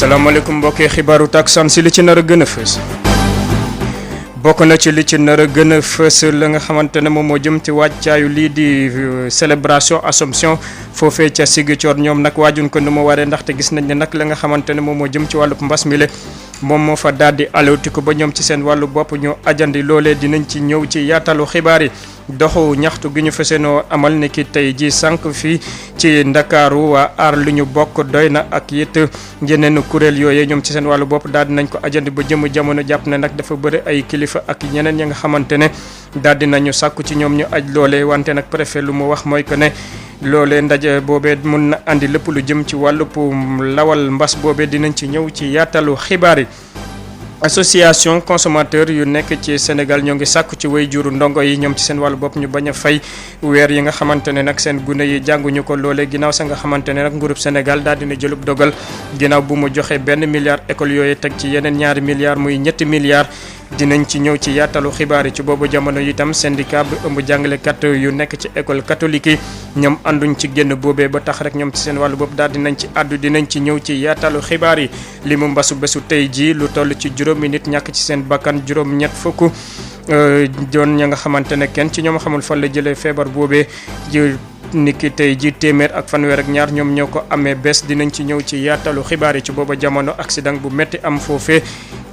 asalaamaaleykum mbokki xibaaru takkusaan si li ci nar a gën a fës bokk na ci li ci nar a gën a fës la nga xamante ne moom moo jëm ci wàccaayu lii di célébration Assomption foofee ca Ziguinchor ñoom nag waajuñ ko ni mu waree ndaxte gis nañ ne nag la nga xamante ne moom moo jëm ci wàllu mbas mi le moom moo fa daal di alawtiku ba ñoom ci seen wàllu bopp ñu ajandi loolee dinañ ci ñëw ci yaatalu xibaar yi doxu ñaxtu gi ñu fasenoo amal ni ki tey ji sànq fii ci ndakaaru waa aar lu ñu bokk doy na ak it yeneen kuréel yooyee ñoom ci seen wàllu bopp daal di nañ ko ajandi ba jëm jamono jàpp ne nag dafa bëri ay kilifa ak ñeneen ñi nga xamante ne daal di nañu sàkku ci ñoom ñu aj loolee wante nag préfet lu mu wax mooy que ne loolee ndaje boobee mun na andi lépp lu jëm ci wàllu lawal mbas boobee dinañ ci ñëw ci yaatalu xibaar yi. association consommateur yu nekk ci Sénégal ñoo ngi sàkku ci way juru ndongo yi ñoom ci seen wàllu bopp ñu bañ a fay weer yi nga xamante ne nag seen gune yi jànguñu ko loolee ginnaaw sa nga xamante ne nag nguurub Sénégal daal dina jëlub dogal ginnaaw bu mu joxe benn milliard école yooyu teg ci yeneen ñaari milliards muy ñetti milliards dinañ ci ñëw ci yaatalu xibaar yi ci boobu jamono itam syndicat bi ëmb jàngalekat yu nekk ci école catholique yi ñoom ànduñ ci génn boobee ba tax rek ñoom ci seen wàllu bopp daal dinañ ci àddu dinañ ci ñëw ci yaatalu xibaar yi li mu mbasu bésu tey ji lu toll ci juróomi nit ñàkk ci seen bakkan juróom-ñett fukk doon ña nga xamante ne kenn ci ñoom xamul fan la jëlee feebar boobee niki tey ji téeméer ak fanweer ak ñaar ñoom ñoo ko amee bés dinañ ci ñëw ci yaatalu xibaar yi ci booba jamono accident bu métti am foofee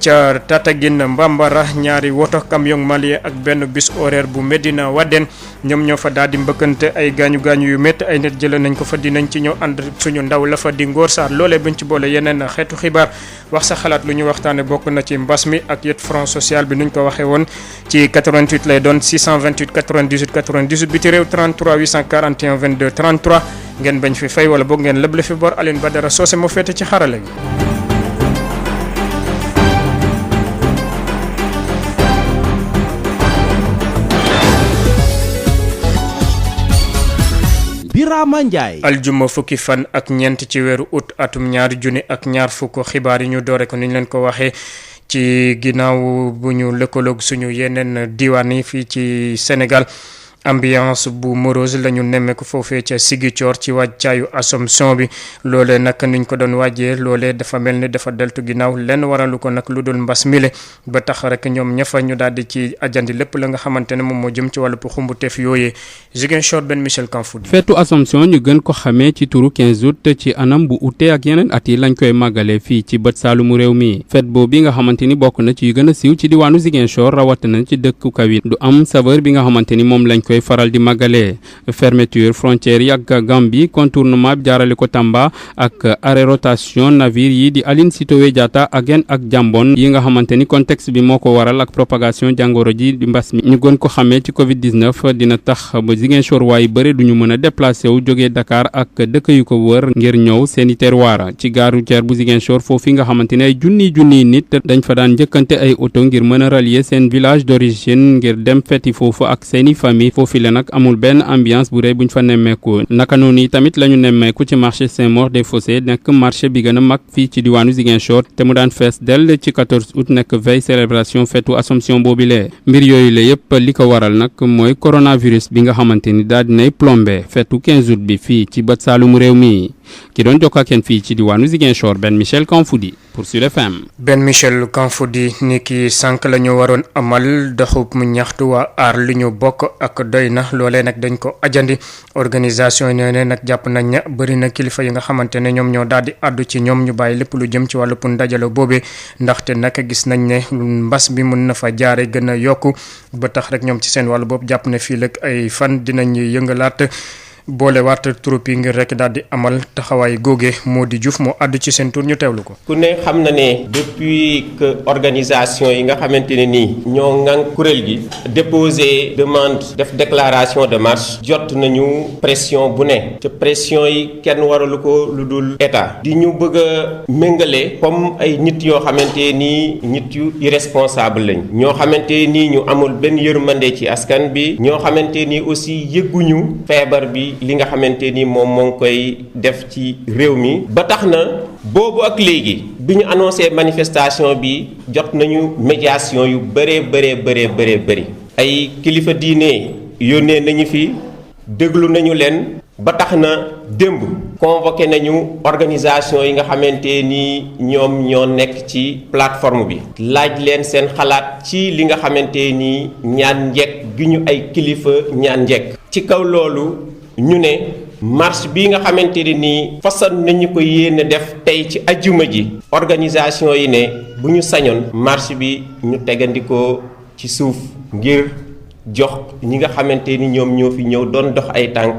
ca Tataguine Mbambara ñaari woto camion malien ak benn bus horaire bu Medina Wadène ñoom ñoo fa daal di mbëkkante ay gaañu-gaañu yu métti ay nit jëlee nañ ko fa dinañ ci ñëw ànd suñu ndaw la fa di Ngor Sarr loolee buñ ci boole yeneen xeetu xibaar wax sa xalaat lu ñu waxtaane bokk na ci mbas mi ak yët front social bi nuñ ko waxee woon ci 88 lay doon 628 98 98 biti réew 33 841 22 33 ngeen bañ fi fay wala boog ngeen lëble fi bor Aline Badara Socé moo féete ci xarale gi. Birama Ndiaye. aljuma fukki fan ak ñeent ci weeru août atum ñaari junni ak ñaar fukk xibaar yi ñu doore ko ni ñu leen ko waxee ci ginnaaw bu ñu lëkkaloog suñu yeneen diwaan yi fii ci Sénégal. ambiance bu morose la ñu nemmeeku foofee ca Ziguinchor ci wàccaayu Assomption bi loolee nag niñ ko doon wàjjee loolee dafa mel ni dafa deltu ginnaaw lenn waralu ko nag lu dul mbas mile ba tax rek ñoom ñafa ñu daal di ci ajandi lépp la nga xamante ne moom moo jëm ci wàllu xumbuteef yooyee Ziguinchor Ben Michel Kanfoudi. feetu Assomption ñu gën ko xamee ci turu 15 août ci anam bu ute ak yeneen at yi lañ koy màggalee fii ci bët saalumu réew mi feet boobu bi nga xamante ni bokk na ci yu gën a siiw ci diwaanu Ziguinchor rawatina ci dëkku kaw yi du am saveur bi nga xamante ni moom lañ koy faral di màggalee fermeture frontière yi ak Gambie contournement bi jaarale ko Tamba ak arrêt rotation navire yi di Aline Sitoé Diatta Aguène ak Jambon yi nga xamante ni contexte bi moo ko waral ak propagation jàngoro ji di mbas mi ñu gën ko xamee ci Covid 19 dina tax ba Ziguinchor waaye bëri duñu mën a déplacé wu jógee Dakar ak dëkk yu ko wër ngir ñëw seeni terroir ci gare routière bu Ziguinchor foofu nga xamante ne ay junniy nit dañ fa daan njëkkante ay oto ngir mën a rallier seen village d'origine ngir dem feti foofu ak seeni famille foofu la nag amul benn ambiance bu rëy buñ fa nemmeeku naka noonu yi tamit la ñu nemmeeku ci marché Saint-Maur des Fossés nekk marché bi gën a mag fii ci diwaanu Ziguinchor te mu daan fees dell ci 14 août nekk veille célébration feetu Assomption boobile mbir yooyu la yëpp li ko waral nag mooy coronavirus bi nga xamante ni daal dinay plombé feetu 15 août bi fii ci bët saalumu réew mi ki doon jokkoo ak yéen fii ci diwaanu Ziguinchor Ben Michel Kanfoudi pour Sud FM. Ben Michel Kanfoudi ni ki sànq la ñu waroon amal doxub mu ñaxtu waa aar li ñu bokk ak doy na loolee nag dañ ko ajandi organisation yi ne nag jàpp nañ ne bëri na kilifa yi nga xamante ne ñoom ñoo daal di àddu ci ñoom ñu bàyyi lépp lu jëm ci wàllu pour ndajalo boobee ndaxte nag gis nañ ne mbas bi mun na fa jaare gën a yokku ba tax rek ñoom ci seen wàllu bopp jàpp ne fii lëg ay fan dinañ yëngalaat boole waat troupe yi ngir rek daal di amal taxawaay googe moo di Diouf moo àddu ci seen tur ñu teewlu ko. ku ne xam na ne depuis que organisation yi nga xamante ne nii ñoo ŋànk kuréel gi déposé demande def déclaration de marche jot nañu pression bu ne te pression yi kenn waralu ko lu dul état di ñu bëgg a méngale comme ay nit yoo xamante nii nit yu irresponsable lañ ñoo xamante nii ñu amul benn yërmande ci askan bi ñoo xamante nii aussi yëgguñu feebar bi li nga xamante ni moom moo ngi koy def ci réew mi ba tax na boobu ak léegi bi ñu annoncé manifestation bi jot nañu médiation yu bëri ay kilifa diine yónnee nañu fi déglu nañu leen ba tax na démb convoqué nañu organisation yi nga xamante ni ñoom ñoo nekk ci plateforme bi laaj leen seen xalaat ci li nga xamante ni ñaan njekk gi ñu ay kilifa ñaan njekk ci kaw loolu ñu ne marche bi nga xamante ni façon nañu ko yéene def tey ci ajjuma ji organisation yi ne bu ñu sañoon marche bi ñu tegandikoo ci suuf ngir jox ñi nga xamante ni ñoom ñoo fi ñëw doon dox ay tànk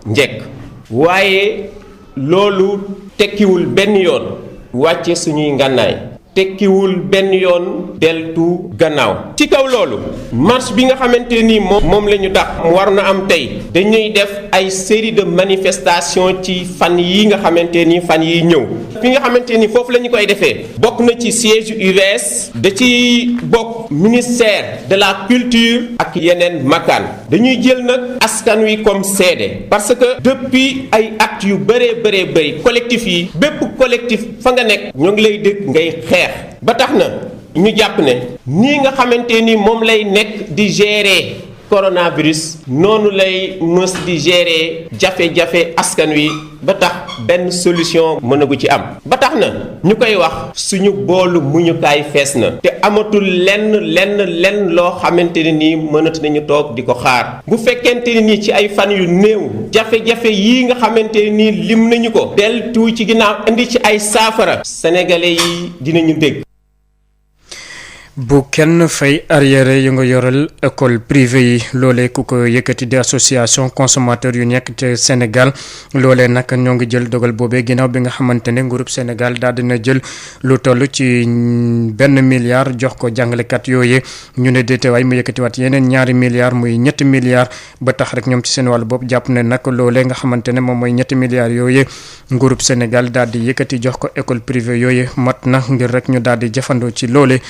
njekk waaye loolu tekkiwul benn yoon wàcce suñuy ngànnaay tekkiwul benn yoon deltu gannaaw ci kaw loolu marche bi nga xamante ni moom la ñu tax mu war na am tey dañuy def ay série de manifestations ci fan yi nga xamante ni fan yi ñëw fi nga xamante ni foofu la ñu koy defee bokk na ci siège UVS da ci bokk ministère de la culture ak yeneen makkaan dañuy jël nag askan wi comme seede parce que depuis ay at yu bëri collectif yi bépp collectif fa nga nekk ñoo ngi lay dégg ngay xeex ba tax na ñu jàpp ne nii nga xamante ni moom lay nekk di gérer coronavirus noonu lay mës di gérer jafe-jafe askan wi ba tax benn solution mënagu ci am ba tax na ñu koy wax suñu boolu muñukaay fees na te amatul lenn loo xamante ne nii mënat nañu toog di ko xaar bu fekkente ne nii ci ay fan yu néew jafe-jafe yii nga xamante ne nii lim nañu ko deltu ci ginnaaw indi ci ay saafara sénégalais yi dinañu dégg. bu kenn fay arriéré yu nga yoral école privée yi loolee ku ko yëkkati di association consommateur yu nekk ci Sénégal loolee nag ñoo ngi jël dogal boobee ginnaaw bi nga xamante ne nguurub Sénégal daal dina jël lu toll ci $1 milliard jox ko jàngalekat yooyee ñu ne déetewaay mu yëkkatiwaat yeneen $2 milliards muy $3 milliards ba tax rek ñoom ci seen wàllu bopp jàpp ne nag loolee nga xamante ne moom mooy $3 milliards yooyee nguurub Sénégal daal di yëkkati jox ko école privée yooyee mat na ngir rek ñu daal di jëfandoo ci loolee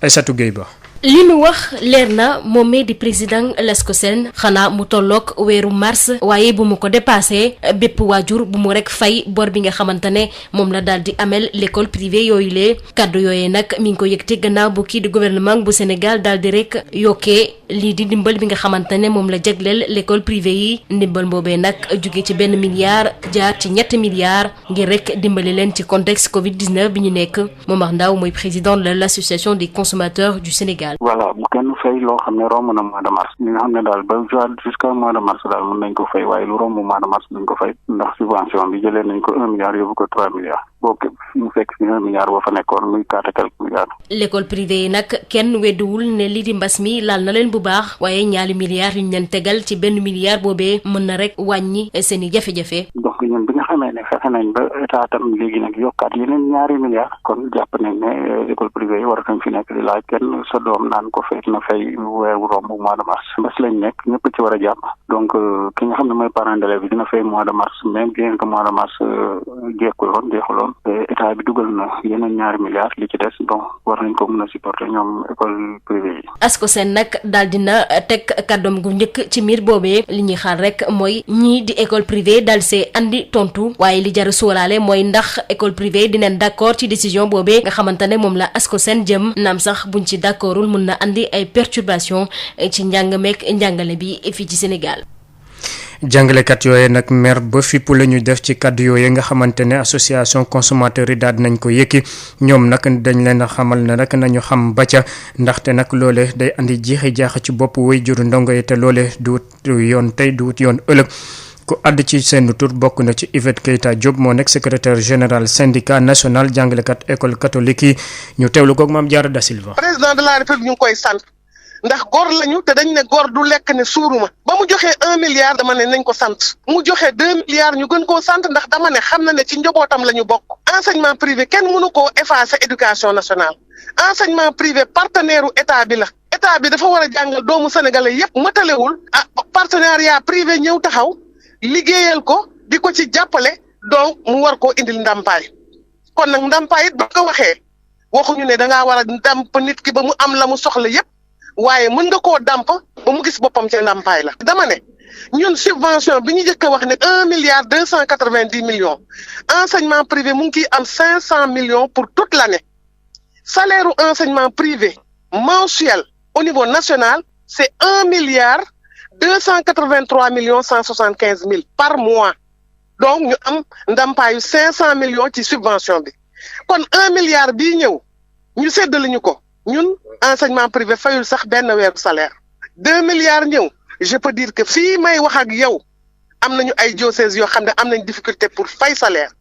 Aïssatou Gueye Ba li nu wax leer na moom mi di président Lescosen xanaa mu tolloog weeru mars waaye bu mu ko dépassé bépp waajur bu mu rek fay bor bi nga xamante ne moom la daal di amel l'école privée yooyu lee kaddu yooyee nag mi ngi ko yëgte gannaaw bu kii di gouvernement bu Sénégal daal di rek yokkee lii di ndimbal bi nga xamante ne moom la jagleel l'école privée yi ndimbal boobee nag jóge ci $1 milliard jaar ci $3 milliards ngir rek dimbali leen ci contexte Covid-19 bi ñu nekk Momar Ndao mooy président de l'association des consommateurs du Sénégal. voilà bu kenn fay loo xam ne romb na mois de mars li nga xam ne daal ba jusqu'à mois de mars daal mën nañ ko fay waaye lu romb mois de mars duñ ko fay ndax subvention bi jëlee nañ ko $1 milliard yóbbu ko $3 milliards boo mu fekk fi $1 milliard boo fa nekkoon muy 4 quelques milliards. l'école privée yi nag kenn weddiwul ne lii di mbas mi laal na leen bu baax waaye $2 milliards yu ñu leen tegal ci $1 milliard boobee mën na rek wàññi seen i jafe-jafe. donc ñun bi nga xamee ne fexe nañ ba état tam léegi nag yokkaat yeneen $2 milliards kon jàpp nañ ne école privée yi war nañ fi nekk di laaj kenn sa doom naan ko fekk na fay weer wu romb mois de mars mbas lañ nekk ñëpp ci war a jàpp donc ki nga xam ne mooy parent d'élève bi dina fay mois de mars même bien que mois de mars jeexuloon état bi dugal na yeneen $2 milliards li ci des bon war nañ ko mën a supporter ñoom école privée yi. Ascosen nag daal dina teg kàddoom gu njëkk ci miir boobee li ñuy xaar rek mooy ñii di école privée daal see andi tontu waaye li jar a sóoraale mooy ndax école privée dinañ d'accord ci décision boobee nga xamante ne moom la Ascosen jëm naam sax buñ ci d'accordul mun na andi ay perturbations ci njàng meek njàngale bi fii ci Sénégal. jàngalekat yooye nag mer ba fipp la ñu def ci kàddu yooye nga xamante ne association consommateur yi daal nañ ko yëkki ñoom nag dañ leen a xamal ne nag nañu xam ba ca ndaxte nag loole day andi jiixi jaaxa ci bopp way juru ndongo yi te loole duut yoon tey duut yoon ëllëg ku àdd ci seen tur bokk na ci Yvette Keita Diop moo nekk secrétaire général syndicat national jàngalekat école catholique yi ñu teewlu koog Mame Diarra Da Silva. président de la république ñu ngi koy sant ndax góor lañu te dañ ne góor du lekk ne suuruma ba mu joxee $1 milliard dama ne nañ ko sant mu joxee $2 milliards ñu gën koo sant ndax dama ne xam na ne ci njabootam la ñu bokk. enseignement privé kenn mënu koo effacer éducation nationale enseignement privé partenaire u état bi la état bi dafa war a jàngal doomu sénégalais yépp matalewul partenariat privé ñëw taxaw liggéeyal ko di ko ci jàppale donc mu war koo indil ndàmpaay kon nag ndàmpaay it ba ko waxee waxuñu ne dangaa war a ndàmp nit ki ba mu am la mu soxla yépp waaye mën nga koo dàmp ba mu gis boppam ci ndàmpaay la dama ne ñun subvention bi ñu njëkk a wax ne $1,290 millions enseignement privé mu ngi ciy am $500 millions pour toute l'année salaire u enseignement privé mensuel au niveau national c'est $1,283,175,000 par mois donc ñu am ndàmpaayu 500 millions ci subvention bi kon 1 milliard bii ñëw ñu séddale ñu ko ñun enseignement privé fayul sax benn weeru salaire 2 milliards ñëw je peux dire que fii may wax ak yow am nañu ay diocèses yoo xam ne am nañ difficulté pour fay salaire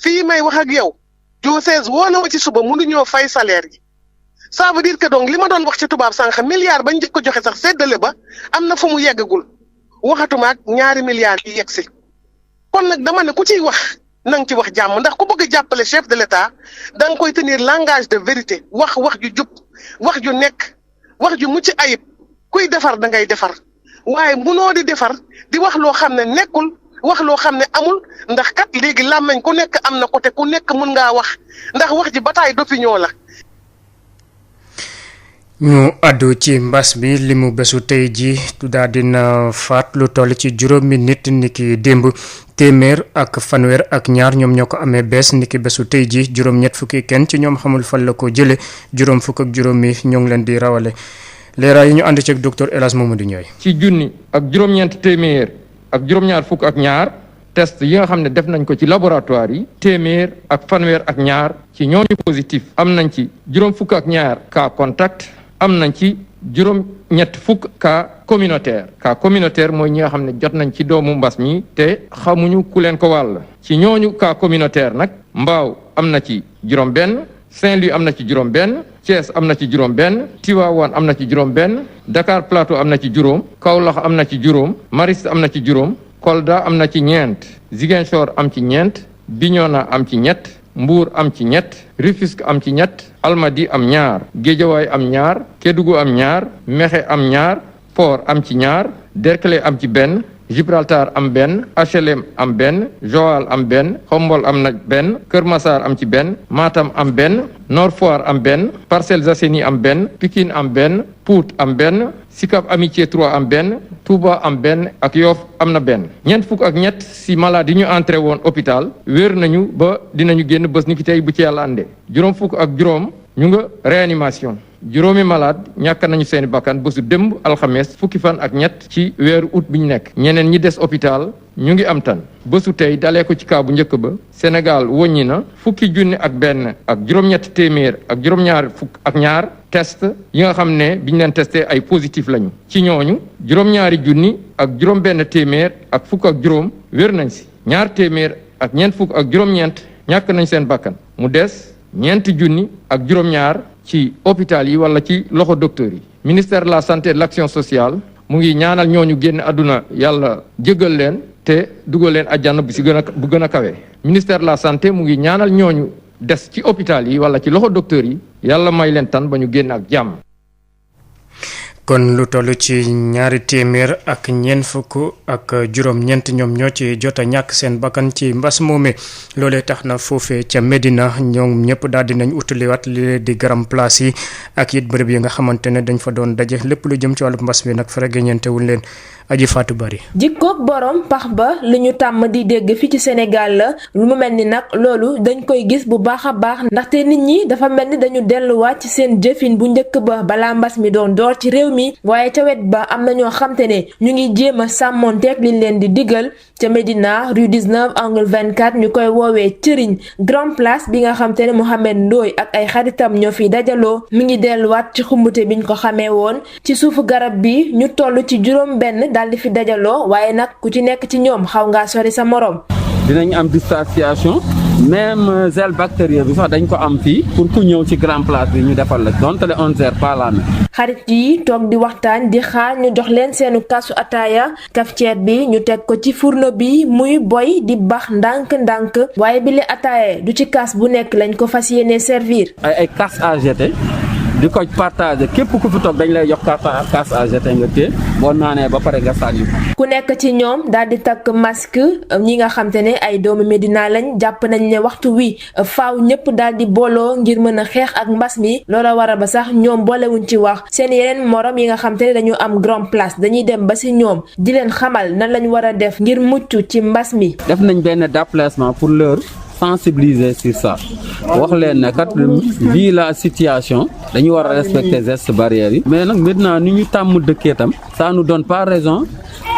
fii may wax ak yow diocèse woo na ma ci suba mënuñoo fay salaire yi ça veut dire que donc li ma doon wax ci tubaab sànq milliard bañ njëkk ko joxe sax séddale ba am na fu mu yeggagul waxatuma ak 2 milliards yi yegg si kon nag dama ne ku ciy wax na nga ci wax jàmm ndax ku bëgg a jàppale chef de l'État da nga koy tenir langage de vérité wax ju jub wax ju nekk wax ju mucc ayib kuy defar da ngay defar waaye munoo di defar di wax loo xam ne nekkul wax loo xam ne amul ndax kat léegi làmmeñ ku nekk am na côté ku nekk mun ngaa wax ndax wax ji bataille d'opinion la. ñu àddu ci mbas bi li mu bésu tey ji daal dina faat lu toll ci juróomi nit niki démb téeméer ak fanweer ak ñaar ñoom ñoo ko amee bees niki bésu tey ji juróom-ñett fukki kenn ci ñoom xamul fan la ko jële juróom fukk ak juróomi ñoo ngi leen di rawale leeraay yi ñu ànd ci ak docteur El Hadj Mamadou Ndiaye. ci junni ak juróom-ñeent téeméer ak juróom-ñaar fukk ak ñaar test yi nga xam ne def nañ ko ci laboratoire yi téeméer ak fanweer ak ñaar ci ñooñu positif am nañ ci juróom fukk ak ñaar cas contact am nañ ci juróom ñett fukk cas communautaire mooy ñi nga xam ne jot nañ ci doomu mbas mi te xamuñu ku leen ko wàll ci ñooñu cas communautaire nag Mbao am na ci juróom benn Saint-Louis am na ci juróom benn Thiès am na ci juróom benn Tivaouane am na ci juróom benn Dakar Plateau am na ci juróom Kaolack am na ci juróom Mariste am na ci juróom Kolda am na ci ñeent Ziguinchor am ci ñeent Bignona am ci ñett Mbour am ci ñett Rufisque am ci ñett Almadi am ñaar Guédiawaye am ñaar Kédougou am ñaar Mékhé am ñaar Port am ci ñaar Derklé am ci benn Gibraltar am benn HLM am benn Joal am benn Xombol am na benn Kër Massar am ci benn Matam am benn Nord Foire am benn Parcelles Assainies am benn Pikine am benn Pout am benn Sicap Amitié 3 am benn Touba am benn ak Yoff am na benn ñeent fukk ak ñett si malade yi ñu entré woon hôpital wér nañu ba dinañu génn bés ni ki tey bu ci yàlla àndee juróom fukk ak juróom ñu nga réanimation juróomi malade ñàkk nañu seeni bakkan bésu démb alxames fukki fan ak ñett ci weeru août bi ñu nekk ñeneen ñi des hôpital ñu ngi am tan bésu tey dalee ko ci kaa bu njëkk ba Sénégal woññi na fukki junni ak benn ak juróom-ñett téeméer ak juróom-ñaar fukk ak ñaar test yi nga xam ne bi ñu leen testé ay positif lañu ci ñooñu juróom-ñaari junni ak juróom-benn téeméer ak fukk ak juróom wér nañ si ñaar téeméer ak ñeent fukk ak juróom-ñeent ñàkk nañ seen bakkan mu des ñeenti junni ak juróom-ñaar ci hôpital yi wala ci loxo docteur yi ministère de la santé et de l'action sociale mu ngi ñaanal ñooñu génn àdduna yàlla jéggal leen te dugal leen àjjana bu gën a kawe ministère de la santé mu ngi ñaanal ñooñu des ci hôpital yi wala ci loxo docteur yi yàlla may leen tan ba ñu génn ak jàmm. kon lu toll ci ñaari téeméer ak ñeent fukk ak juróom-ñeent ñoom ñoo ci jot a ñàkk seen bakkan ci mbas moomee loolee tax na foofee ca Medina ñoom ñëpp daal dinañ utaliwaat li di garam place yi ak it bërëb yi nga xamante ne dañ fa doon daje lépp lu jëm ci wàllu mbas mi nag feregeñeentewul leen aji Fatou Bari. jikkoog borom pax ba li ñu tàmm di dégg fii ci Sénégal la lu mu mel ni nag loolu dañ koy gis bu baax a baax ndaxte nit ñi dafa mel ni dañu delluwaat ci seen jëfin bu njëkk ba balaa mbas mi doon door ci réew mi waaye ca wet ba am na ñoo xamte ne ñu ngi jéem a sàmmonteeg liñ leen di digal ca Médina rue 19 angle 24 ñu koy woowee cëriñ grand place bi nga xamte ne Mouhamed Ndoye ak ay xaritam ñoo fi dajaloo mi ngi delluwaat ci xumbute biñ ko xamee woon ci suufu garab bi ñu toll ci juróom benn daal di fi dajaloo waaye nag ku ci nekk ci ñoom xaw ngaa sori sa morom. dinañ am distanciation même gel bactérien bi sax dañ ko am fii pour ku ñëw ci grand place bi ñu defal la donte le on gère pas la main. xarit yi toog di waxtaan di xaar ñu jox leen seenu kaasu ataaya cafetière bi ñu teg ko ci fourneau bi muy boy di bax ndànk-ndànk waaye bi li ataaya du ci kaas bu nekk lañ ko fas yéene servir. ay casse à jeter di ko partager képp ku fi toog dañ lay jox casse à jeter nga téye boo naanee ba pare nga sànni ku nekk ci ñoom daal di takk masque ñi nga xam te ne ay doomu Médina lañ jàpp nañ ne waxtu wi faaw ñëpp daal di booloo ngir mën a xeex ak mbas mi loola war ba sax ñoom boolewuñ ci wax seen yeneen morom yi nga xam te ne dañu am grand place dañuy dem ba si ñoom di leen xamal nan lañ war a def ngir mucc ci mbas mi. def nañ benn déplacement pour l'heure sensibiliser sur ça wax leen ne kat vu la situation dañu war a respecter gestes barrières yi mais nag maintenant ni ñu tàmm dëkkee tam ça nous donne pas raison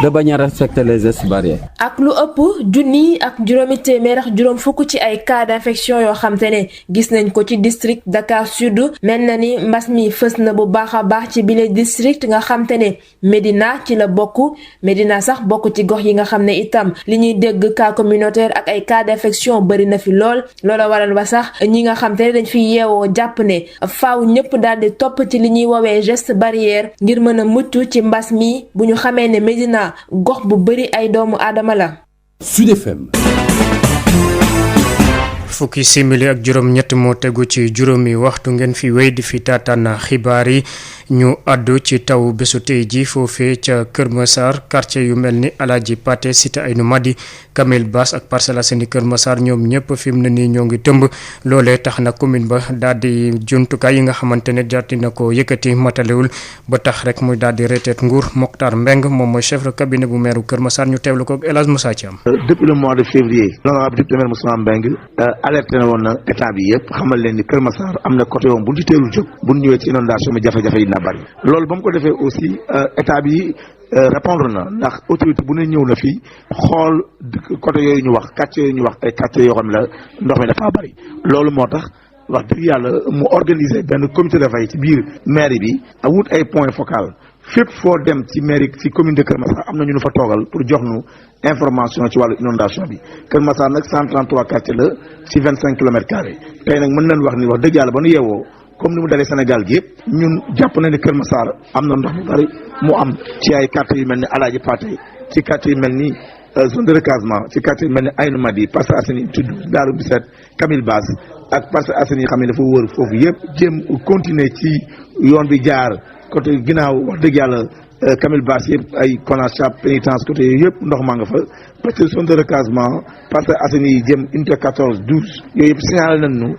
de bañ a respecter les gestes barrières. ak lu ëpp junni ak juróomi téeméer ak juróom fukk ci ay cas d'infection yoo xam te ne gis nañ ko ci district Dakar Sud mel na ni mbas mi fës na bu baax a baax ci bile district nga xam te ne Médina ci la bokk Médina sax bokk ci gox yi nga xam ne itam li ñuy dégg cas communautaire ak ay cas d'infection bëri na fi lool loola waral ba sax ñi nga xam te ne dañ fi yeewoo jàpp ne faaw ñëpp daal di topp ci li ñuy woowee geste barrière ngir mën a mucc ci mbas mi bu ñu xamee ne Médina gox bu bëri ay doomu aadama la. Sud FM. fukki simili ak juróom ñett moo tegu ci juróomi waxtu ngeen fi wéy di fi taataan xibaar yi ñu àddu ci taw bésu tey ji foofee ca Kër Massar quartier yu mel ni Alaaji Paté Cité Aynou Mady Kamel Bass ak Parcelles Assainies Kër Massar ñoom ñëpp fi mu ne nii ñoo ngi tëmb loolee tax na commune ba daal di jumtukaay yi nga xamante ne jot na ko yëkkati matalewul ba tax rek muy daal di reteet nguur Mokhtar Mbeng moom mooy chef de cabinet bu maire Kër Massar ñu teewlu ko ak El Hadj Moussa Thiam. Depuis le mois de février l'honorable député maire Moussa Mbeng alerté na woon na état bi yëpp xamal leen ni Kër Massar am na côté woon bu ñu teelul jóg bu ñu ñëwee ci inondation bi jafe-jafe yi dina bari loolu ba mu ko defee aussi état bi répondre na ndax autorité bu ne ñëw na fii xool côté yooyu ñu wax quartier yooyu ñu wax ay quartier yoo xam ne la ndox mi dafa bari loolu moo tax wax dëgg yàlla mu organiser benn comité de veille ci biir mairie bi wut ay point focal fépp foo dem ci mairie ci commune de Kër Massar am na ñu nu fa toogal pour jox nu information ci wàllu inondation bi Kër Massar nag 133 quartiers la ci 25 kilomètres carrés tey nag mën nañ wax ni wax dëgg yàlla ba nu yeewoo comme ni mu dalee Sénégal gi yëpp ñun jàpp na ni Kër Massar am na ndox mu bari mu am ci ay quartiers yu mel ni Alaaji Paté ci quartiers yu mel ni zone de recasement ci quartiers yu mel ni Aynou Mady Parcelles Assainies tudd Daaru Bisset Kamil Bass ak Parcelles Assainies yi xam ne dafa wër foofu yëpp jéem continuer ci yoon bi jaar côté ginnaaw wax dëgg yàlla Kamil Bass yëpp ay Konachap pénitence côté yooyu yëpp ndox maa nga fa parce que zone de recasement Parcelles Assainies yi jëm unité 14 12 yooyu yëpp signalé nañu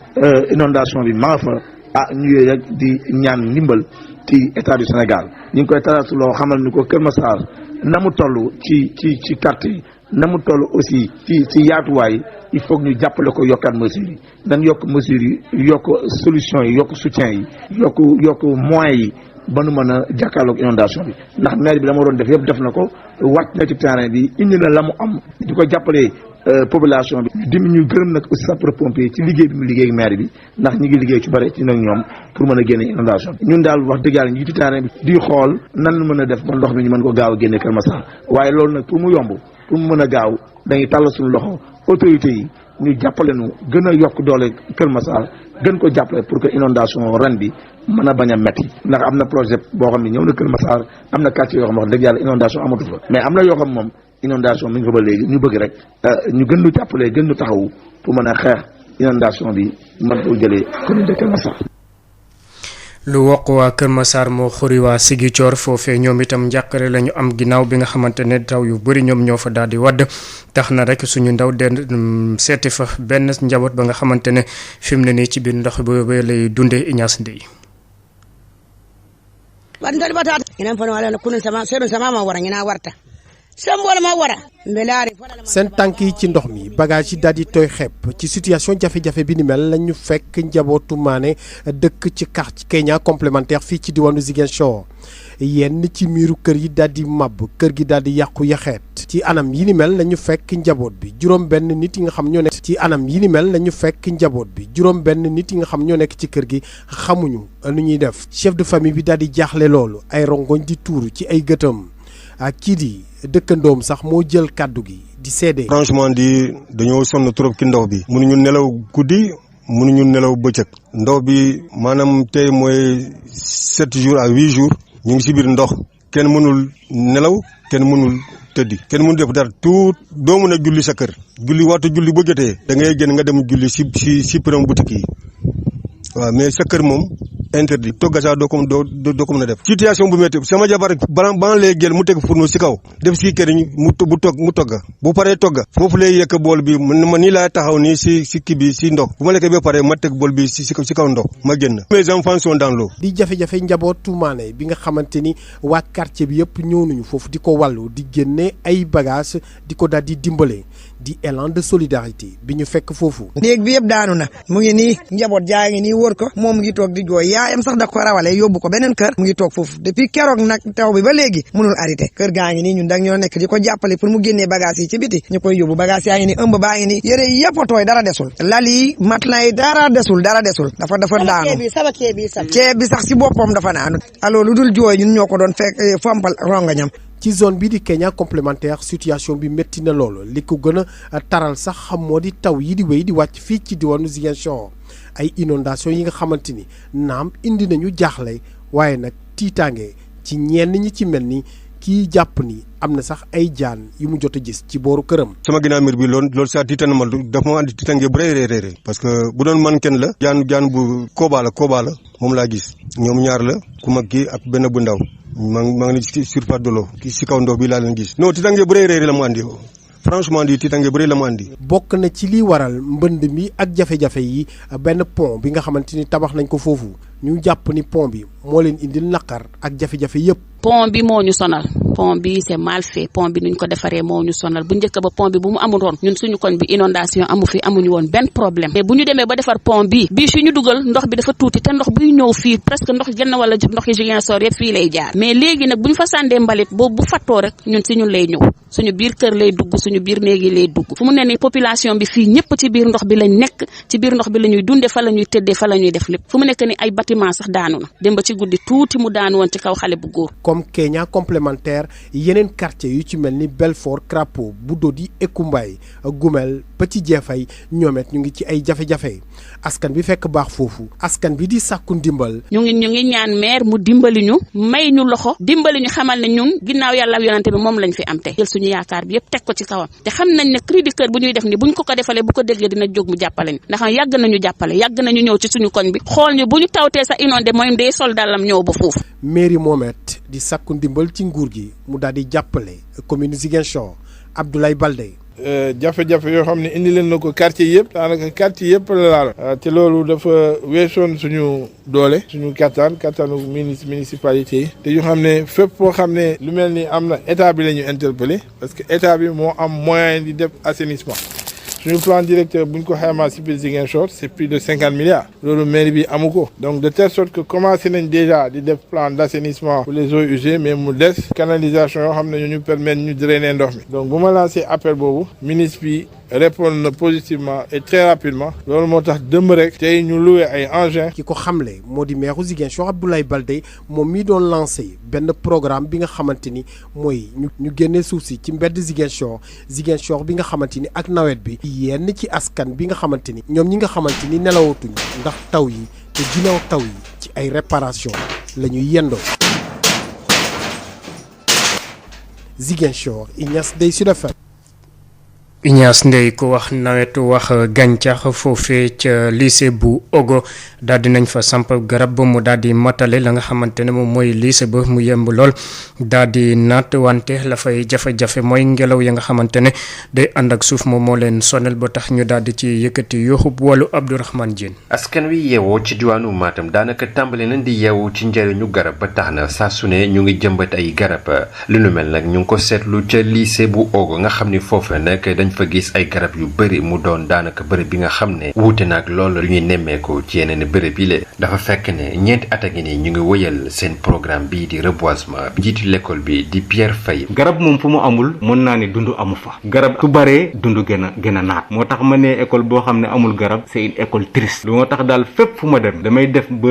inondation bi maa nga fa ñu yooyu rek di ñaan ndimbal ci état du Sénégal ñu ngi koy tarasuloo xamal ni ko Kër Massar na mu toll ci quartier yi na mu toll aussi ci yaatuwaay il faut que ñu jàppale ko yokkaat mesures yi dañ yokk mesures yi yokk solution yi yokk soutien yi yokk moyens yi ba nu mën a jàkkaarloog inondation bi ndax maire bi la ma doon def yëpp def na ko wàcc na ci terrain bi indi na la mu am di ko jàppale population bi di ñu gërëm nag aussi sapeurs-pompiers ci liggéey bi mu liggéey maire bi ndax ñi ngi liggéey ci bëri ci nag ñoom pour mën a génne inondation bi ñun daal wax dëgg yàlla ñu ngi ci terrain bi di xool nan la mën a def ba ndox mi ñu mën ko gaaw a génne Kër Massar waaye loolu nag pour mu yomb pour mu mën a gaaw dañuy tàll suñu loxo autorités yi ñu jàppale nu gën a yokk doole Kër Massar gën ko jàppale pour que inondation ren bi mën a bañ a metti ndax am na projet boo xam ne ñëw na Kër Massar am na quartier yoo xam ne wax dëgg yàlla inondation amatu fa mais am na yoo xam moom inondation mi ngi fa ba léegi ñu bëgg rek ñu gën lu jàppale gën lu taxawu pour mën a xeex inondation bi mën koo jëlee commune de Kër Massar. lu wokk waa Kër Massar moo xuri waa Ziguinchor foofee ñoom itam njàqare la ñu am ginnaaw bi nga xamante ne taw yu bëri ñoom ñoo fa daal di wadd tax na rek suñu ndaw den seeti fa benn njaboot ba nga xamante ne fi mu ne nii ci biir ndox boobu lay dundee Ignace Ndeye. seen tànk yi ci ndox mi bagage yi daal di tooy xepp ci situation jafe-jafe bi ni mel lañu fekk njabootu Mané dëkk ci quartier Kenya complémentaire fii ci diwaanu Ziguinchor yenn ci miiru kër yi daal di màbb kër gi daal di yàqu yaxeet ci anam yi ni mel lañu fekk njaboot bi juróom benn nit yi nga xam ñoo nekk ci anam yi ni mel lañu fekk njaboot bi juróom benn nit yi nga xam ñoo nekk ci kër gi xamuñu nu ñuy def chef de famille bi daal di jaaxle loolu ay rongoñ di tuuru ci ay gëtam ak kii di dëkkandoom sax moo jël kàddu gi di seede. franchement di dañoo sonn trop ci ndox bi mënuñu nelaw guddi mënuñu nelaw bëccëg ndox bi maanaam tey mooy 7 jours à 8 jours ñu ngi si biir ndox kenn mënul nelaw kenn mënul tëddi kenn mënul def dara tout doo mën a julli sa kër julli waxtu julli bu jotee da ngay génn nga dem julli si përëm boutique yi waaw mais sa kër moom interdit togga sax doo ko mën a def situation bu métti sama jabar ban lay gel mu teg fourneau si kaw def si kër mu togga bu paree togga foofu lay yekk bool bi ma nii laa taxaw nii si kii bi si ndox bu ma lekkee ba pare ma teg bool bi si kaw ndox ma génn mes enfants sont dans l'eau di jafe-jafe njabootu Mané bi nga xamante ni waa quartier bi yëpp ñëw nañu foofu di ko wàllu di génne ay bagages di ko daal di dimbale di élan de solidarité bi ñu fekk foofu. néeg bi yëpp daanu na mu ngi nii njaboot jaa ngi nii wër ko moom mu ngi toog di jooy yaayam sax da ko rawale yóbbu ko beneen kër mu ngi toog foofu depuis keroog nag taw bi ba léegi mënul arrêté kër gaa ngi nii ñun dag ñoo nekk di ko jàppale pour mu génnee bagage yi ci biti ñu koy yóbbu bagage yaa ngi nii ëmb baa ngi nii yére yi yëpp a tooy dara desul lal yi matelas yi dara desul dafa daanu ceeb bi sax si boppam dafa daanu alors lu dul jooy ñun ñoo ko doon fekk fompal rongañam. ci zone bi di Kenya complémentaire situation bi métti na loolu li ko gën a taral sax xam moo di taw yi di wéy di wàcc fii ci diwaanu Ziguinchor ay inondation yi nga xamante ni naam indi nañu jaaxle waaye nag tiitaange ci ñenn ñi ci mel ni kii jàpp ni am na sax ay jaan yu mu jot a gis ci booru këram. sama ginnaaw mbir bi loolu saa tiitan ma dafa ma andi tiitange bu rëy parce que bu doon man kenn la jaan bu koobaa la moom laa gis ñoom ñaar la ku mag kii ak benn bu ndaw maa ngi ci surface de l'eau ki si kaw ndox bi laa leen gis. non tiitange bu rëy la mu andi franchement di tiitange bu rëy la mu andi. bokk na ci li waral mbënd mi ak jafe-jafe yi benn pont bi nga xamante ni tabax nañ ko foofu ñu jàpp ni pont bi moo leen indil naqar ak jafe-jafe yépp. pont bi moo ñu sonal pont bi c'est mal fait pont bi nuñ ko defaree moo ñu sonal bu njëkk ba pont bi bu mu amul woon ñun suñu koñ bi inondation amu fi amuñu woon benn problème mais bu ñu demee ba defar pont bi bii fi ñu dugal ndox bi dafa tuuti te ndox buy ñëw fii presque ndox genn wala ndox yi Ziguinchor yëpp fii lay jaar mais léegi nag bu ñu fa sàndee mbalit boobu bu fattoo rek ñun si ñun lay ñëw suñu biir kër lay dugg suñu biir néeg yi lay dugg fu mu ne ni population bi fii ñëpp ci biir ndox bi lañ nekk ci biir ndox bi la ñuy dunde fa la ñuy tëddee fa la ñuy def lépp fu mu nekk ni ay bâtiment sax daanu na dem ba ci guddi tuuti mu daanu woon ci kaw xale bu góor. comme Kenya complémentaire yeneen quartier yu ci mel ni Belfort Crapo Budodi Ekumbaay Gumel Petit Jeefay ñoomet ñu ngi ci ay jafe-jafe askan bi fekk baax foofu askan bi di sàkku ndimbal. ñu ngi ñaan maire mu dimbali ñu may ñu loxo dimbali ñu xamal ne ñun ginnaaw yàlla ak yonante bi moom lañ fi am tey jël suñu yaakaar bi yëpp teg ko ci kawam te xam nañ ne cri du cœur bu ñuy def ni buñ ko defalee bu ko déggee dina jóg mu jàppale ñu ndax yàgg nañu jàppale yàgg nañu ñëw ci suñu koñ bi xool ñu bu ñu tawtee sa inondé mooy day sol dalam ñëw ba foofu. mairie Momet di sàkku ndimbal ci nguur gi mu daal di jàppale commune Ziguinchor Abdoulaye Baldé. jafe-jafe yoo xam ne indi leen na ko quartier yëpp daanaka quartier yëpp la laal te loolu dafa weesoon suñu doole suñu kattanu municipalité yi te ñu xam ne fépp foo xam ne lu mel ni am na état bi la ñu interpellé parce que état bi moo am moyen di def assainissement suñu plan directeur bu ñu ko xaymaa si biir Ziguinchor c'est plus de 50 milliards loolu mairie bi amu ko donc de telle sorte que commencé nañ déjà di def plan d'assainissement pour les eaux usées mais mu des canalisation yoo xam ne ñu permettre ñu drainer ndox mi donc bu ma lancé appel boobu ministre bi répondre na positivement et très rapidement loolu moo tax dëmb rek tey ñu loué ay engins. ki ko xamle moo di maire Ziguinchor Abdoulaye Baldé moom mi doon lancé benn programme bi nga xamante ni mooy ñu génne suuf si ci mbedd Ziguinchor bi nga xamante ni ak nawet bi yenn ci askan bi nga xamante ni ñoom ñi nga xamante ni nelawatuñ ndax taw yi te ginnaaw taw yi ci ay réparation la ñuy yendoo. Ziguinchor Ignace Dey Sud FM. Ignace Ndeye ku wax nawetu wax gàncax foofee ca lycée bu Ogo daal di nañ fa samp garab ba mu daal di matale la nga xamante ne moom mooy lycée ba mu yemb lool daal di naat wante la fay jafe-jafe mooy ngelaw ya nga xamante ne day ànd ak suuf moom moo leen sonal ba tax ñu daal di ci yëkkati yóoxub wàllu Abdourahmane Diène. askan wi yeewoo ci diwaanu Matam daanaka tàmbali nañ di yeewu ci njëriñu garab ba tax na saa su ne ñu ngi jëmbat ay garab lu nu mel nag ñu ngi ko seetlu ca lycée bu Ogo nga xam ni foofu nag dañ fa gis ay garab yu bëri mu doon daanaka bërëb bi nga xam ne wuute nag loolu lu ñuy nemmeeku ci yeneen bërëb yi le dafa fekk ne ñeenti at a ngi nii ñu ngi wëyal seen programme bii di reboisement njiitu l'école bi di Pierre Faye. garab moom fu mu amul mën naa ne dund amu fa garab su baree dund gën a naat moo tax ma ne école boo xam ne amul garab c'est une école triste lu moo tax daal fépp fu ma dem damay def ba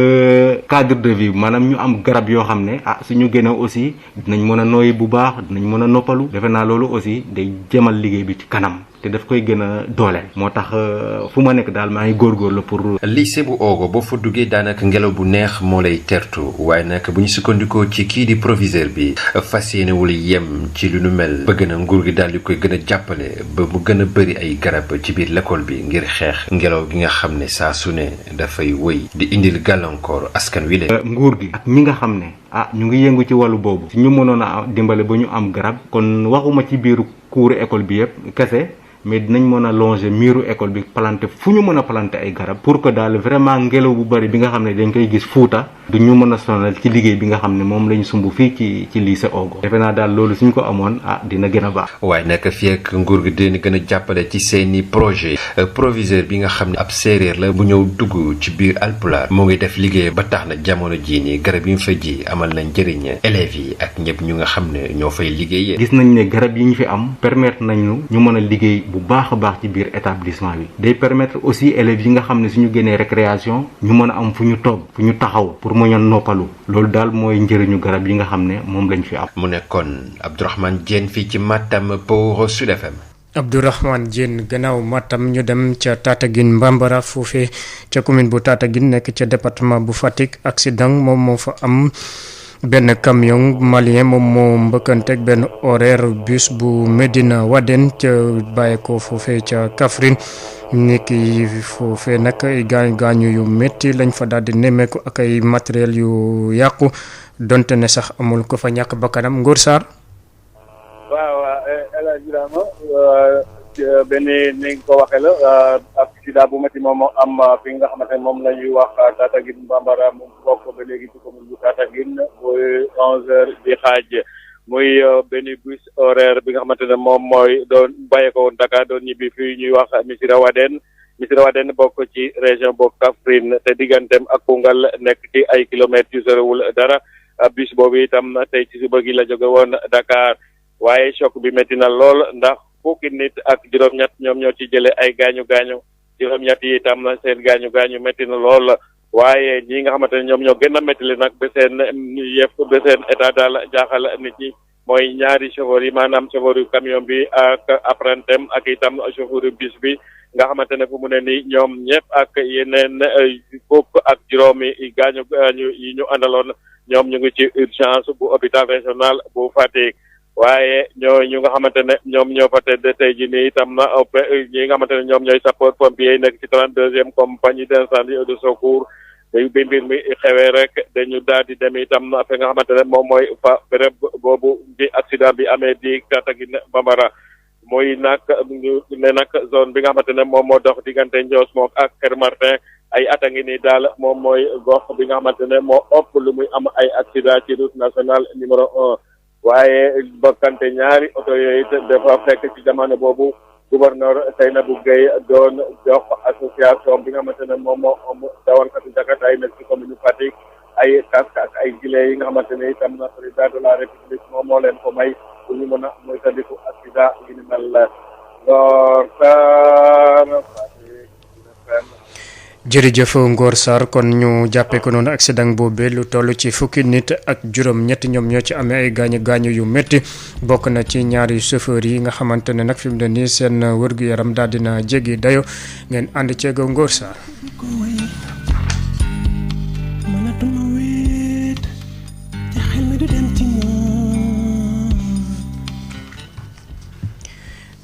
cadre de vie maanaam ñu am garab yoo xam ne suñu génne aussi dinañ mën a nooyi bu baax dinañ mën a noppalu defe naa loolu aussi day jëmal liggéey bi ci kanam te daf koy gën a dooleel moo tax fu ma nekk daal maa ngi góorgóorlu pour. lycée bu Ogo boo fa duggee daanaka ngelaw bu neex moo lay tertu waaye nag bu ñu sukkandikoo ci kii di proviseur bi fas yéenewul yem ci lu nu mel bëgg na nguur gi daal di koy gën a jàppale ba mu gën a bëri ay garab ci biir l'école bi ngir xeex ngelaw gi nga xam ne saa su ne dafay wëy di indil gàllankoor askan wi leen. nguur gi ak ñi nga xam ne ñu ngi yëngu ci wàllu boobu su ñu mënoon a dimbale ba ñu am garab kon waxuma ci biiru kuuru école bi yëpp kese. mais dinañ mën a longer miiru école bi planter fu ñu mën a planter ay garab pour que daal vraiment ngelaw bu bari bi nga xam ne dañ koy gis Fuuta du ñu mën a sonal ci liggéey bi nga xam ne moom lañ sumb fii ci lycée Ogo defe naa daal loolu suñ ko amoon dina gën a baax. waaye nag fii ak nguur gi dina gën a jàppale ci seeni projet proviseur bi nga xam ne ab séeréer la bu ñëw dugg ci biir Alpulaar mu ngi def liggéey ba tax na jamono jii nii garab yi mu fa ji amal na njëriñ élèves yi ak ñëpp ñu nga xam ne ñoo fay liggéeyee. gis nañ ne garab yi ñu fi am permettre nañu ñu mën a liggéey bu baax a baax ci biir établissement bi day permettre aussi élèves yi nga xam ne suñu génnee récréation ñu mën a am fu ñu toog fu ñu taxaw pour mën a noppalu loolu daal mooy njëriñu garab yi nga xam ne moom lañ fi am. mu nekkoon Abdourahmane Diène fii ci Matam pour Sud FM. Abdourahmane Diène gannaaw Matam ñu dem ca Tataguine Mbambara foofee ca commune bu Tataguine nekk ca département bu Fatick accident moom moo fa am. benn camion malien moom moo mbëkkanteeg benn horaire bus bu Medina Wadène ca bàyyeekoo foofee ca Kaffrine nit yi foofee nag ay gaañu yu métti lañ fa daal di nemmeeku ak ay matériel yu yàqu donte ne sax amul ko fa ñàkk bakkanam Ngor Sarr. waaw El Hadj Ibrahima benn ni nga ko waxee la accident bu métti moom moo am fi nga xamante ne moom la ñuy wax Tataguine Mbambara mu bokk ba léegi ci commune bu Tataguine muy 11h di xaaj muy benn bus horaire bi nga xamante ne moom mooy doon bàyyeekoo woon Dakar doon ñibbi fii ñuy wax Missirah Wadène bokk ci région bu Kaffrine te digganteem ak Koungheul nekk ci ay kilomètres yu sorewul dara bus boobu itam tey ci suba gi la jóge woon Dakar waaye choc bi métti na lool ndax fukki nit ak juróom-ñett ñoom ñoo ci jëlee ay gaañu-gaañu juróom-ñett yi itam seen gaañu-gaañu métti na lool waaye ñi nga xamante ne ñoom ñoo gën a métti li nag ba seen état daal jaaxal nit ñi mooy ñaari chauffeur yi maanaam chauffeur yu camion bi ak apprenti ak itam chauffeur yu bus bi nga xamante ne fu mu ne nii ñoom ñëpp ak yeneen fukk ak juróomi gaañu-gaañu yi ñu àndaloon ñoom ñu ngi ci urgence bu hôpital régional bu Fatick. waaye ñu nga xamante ne ñoom ñoo fa tedd tey jii nii itam na ñi nga xamante ne ñoom ñooy sapeur pompier yi nekk ci 32e compagnie d'incendie et de secours bi mbir mi xewee rek dañu daal di dem itam na fi nga xamante ne moom mooy fa béréb boobu bi accident bi amee di Tataguine Mbambara muy nag ne nag zone bi nga xamante ne moom moo dox diggante Ndios moom ak Kër Martin ay at a ngi nii daal moom mooy gox bi nga xamante ne moo ëpp lu muy am ay accident ci route nationale numéro 1. waaye bokkante ñaari oto yooyu dafa fekk ci jamono boobu gouverneur Seynabou Gueye doon jox association bi nga xamante ne moom moo dawalkatu Jakarta yi nekk ci commune Fatick ay casque ak ay gilet yi nga xamante ne itam na président de la république moom moo leen ko may pour ñu mën a moytandiku accident yi ni mel la jërëjëf Ngor Sarr kon ñu jàppee ko noonu accident boobee lu toll ci fukki nit ak juróom-ñett ñoom ñoo ci amee ay gaañu yu métti bokk na ci ñaari chauffeur yi nga xamante ne nag fi mu ne nii seen wërgu-yaram daal dina jéggi dayo ngeen ànd ceeg Ngor Sarr.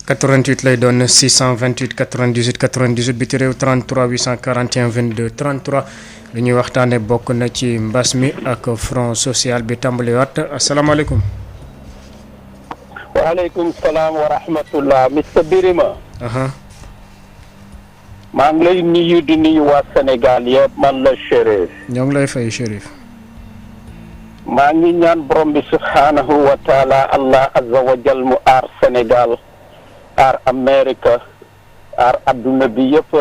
88 lay doon 628 98 98 biti réew 33 841 22 33 li ñuy waxtaane bokk na ci mbas mi ak front social bi tàmbaliwaat asalaamaaleykum. waaleykum salaam wa rahmatullah Mr Birima. maa ngi lay nuyu di nuyu waa Sénégal yëpp man la Chérif. ñoo ngi lay fay Chérif. maa ngi ñaan borom bi subhaanahu wa taala allah azza wa jal mu aar Sénégal aar Amérique aar adduna bi yëpp.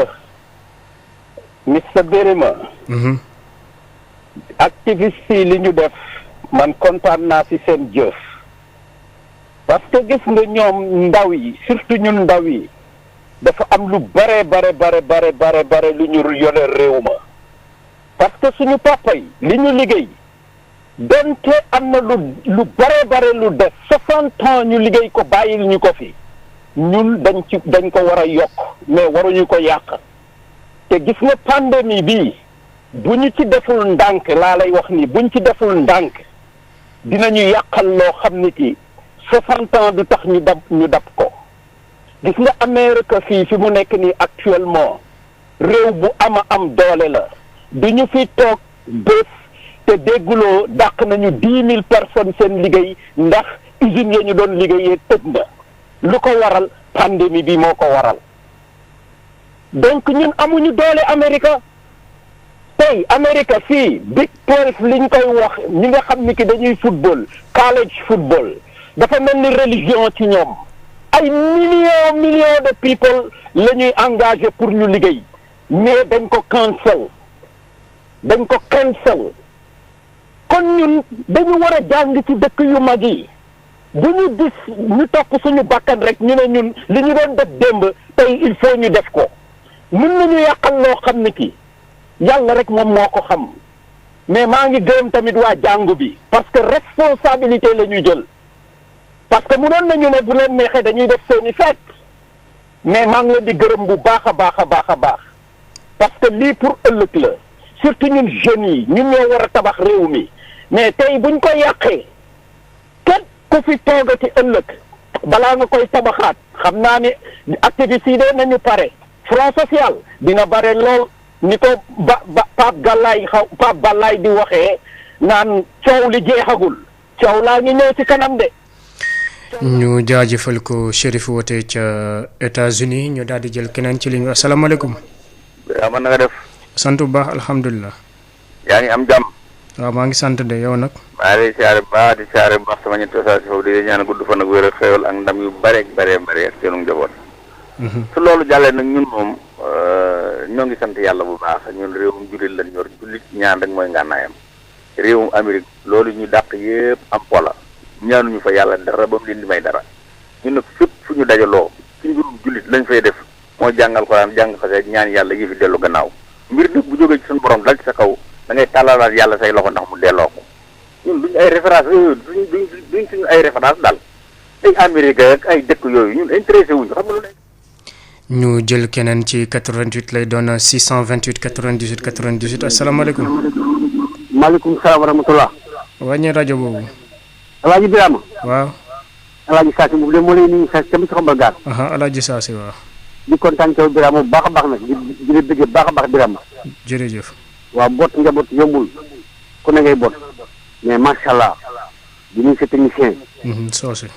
Mr Birima. activiste yi li ñu def man kontaan naa ci seen jëf. parce que gis nga ñoom ndaw yi surtout ñun ndaw yi dafa am lu bare lu ñu yore réew ma parce que suñu papa yi li ñu liggéey donte am na lu bare lu def 60 ans ñu liggéey ko bàyyil ñu ko fi ñun dañ ko war a yokk mais waruñu ko yàq te gis nga pandémie bi bu ñu ci deful ndànk laa lay wax ni buñ ci deful ndànk dinañu yàqal loo xam ni ki 60 ans du tax ñu dab ko gis nga Amérique fii fi mu nekk nii actuellement réew bu am doole la du ñu fi toog bés te dégguloo dàq nañu 10 000 personnes seen liggéey ndax usines ya ñu doon liggéeyee tëj na lu ko waral pandémie bi moo ko waral donc ñun amuñu doole Amérique tey Amérique fii Big 12 liñ koy wax ñi nga xam ni ki dañuy football college football dafa mel ni religion ci ñoom ay millions de people la ñuy engagé pour ñu liggéey mais dañ ko cancel kon ñun dañu war a jàng ci dëkk yu mag yi bu ñu gis ñu topp suñu bakkan rek ñu ne ñun li ñu doon def démb tey il faut ñu def ko mën nañu yàqal loo xam ne ki yàlla rek moom moo ko xam mais maa ngi gërëm tamit waa jàngu bi parce que responsabilité la ñu jël parce que mënoon nañu ne bu leen neexee dañuy def seeni fête mais maa ngi leen di gërëm bu baax a baax parce que lii pour ëllëg la surtout ñun jeunes yi ñun ñoo war a tabax réew mi mais tey buñ ko yàqee képp ku fi toogati ëllëg balaa nga koy tabaxaat xam naa ni activistes yi de nañu pare front social dina bare lool ni ko Pape Balaye di waxee naan coow li jeexagul coow laa ngi ñëw ci kanam de. ñu jaajëfal ko Chérif woote ca États-Unis ñu daal di jël keneen ci ligne bi asalaamaaleykum. man na nga def. sant bu baax alhamdulilah. yaa ngi am jàmm. waaw maa ngi sant de yow nag. maa ngi lay siyaare bu baax di siyaare bu baax sama ñetti oustaz foofu di ñaan gudd fan ak wér ak xéwal ak ndam yu bare ak seenu njaboot. su loolu jàllee nag ñun moom ñoo ngi sant yàlla bu baax ñun réewum jullit lañ yor jullit ñaan rek mooy ngànnaayam réewum Amérique loolu ñu dàq yëpp am pola ñaanuñu fa yàlla dara ba mu leen di may dara ñun nag fépp fu ñu dajaloo ci mbirum jullit lañ fay def mooy jàngal Alxuraan jàng xase ñaan yàlla yi fi dellu gannaaw mbir nag bu jógee ci suñu borom dal ci sa kaw da ngay tàllalaat yàlla say loxo ndax mu delloo ko ñun duñ ay référence duñ suñu ay référence daal ay Amérique ak ay dëkk yooyu ñun intéressé wuñu xam nga lu ne. ñu jël keneen ci 88 lay doon 628 98 98 asalaamaaleykum. maaleykum salaam wa rahmatulah. wàññi rajo boobu. Alaaji Birama. waaw. Alaaji Saasi boobu de moo lay nuyu Saasi tamit si xombal gaar. Alaaji Saasi waaw. di kontaan ci Birama bu baax a baax nag di bëgg baax a baax Birama. jërëjëf. waaw boot njaboot yombul ku ne ngay boot mais macha allah di nuyu sa technicien. soose.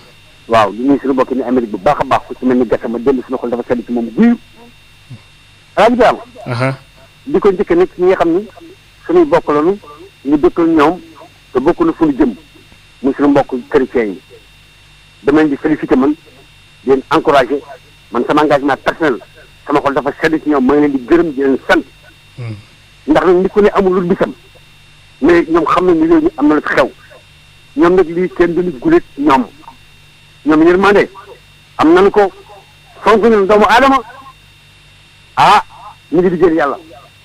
waaw di nuyu suñu mbokk ni Amérique bu baax a baax ku ci mel ni gerte ma démb suñu xol dafa sedd ci moom guyu. Alaaji Birama. di ko njëkkee nag ñi nga xam ni suñuy bokk lañu ñu dëkkal ñoom te bokk na suñu jëm muy suñu mbokk chrétien yi dama leen di félicité man di leen encouragé man sama engagement personnel sama xol dafa sedd ci ñoom ma ngi leen di gërëm di leen sant ndax nag nit ku ne amul lu bisam mais ñoom xam nañ ni réew mi am na lu fi xew ñoom nag lii kenn du nit guléet ñoom yërmande am nañu ko fonk nañu doomu aadama ñu ngi liggéeyal yàlla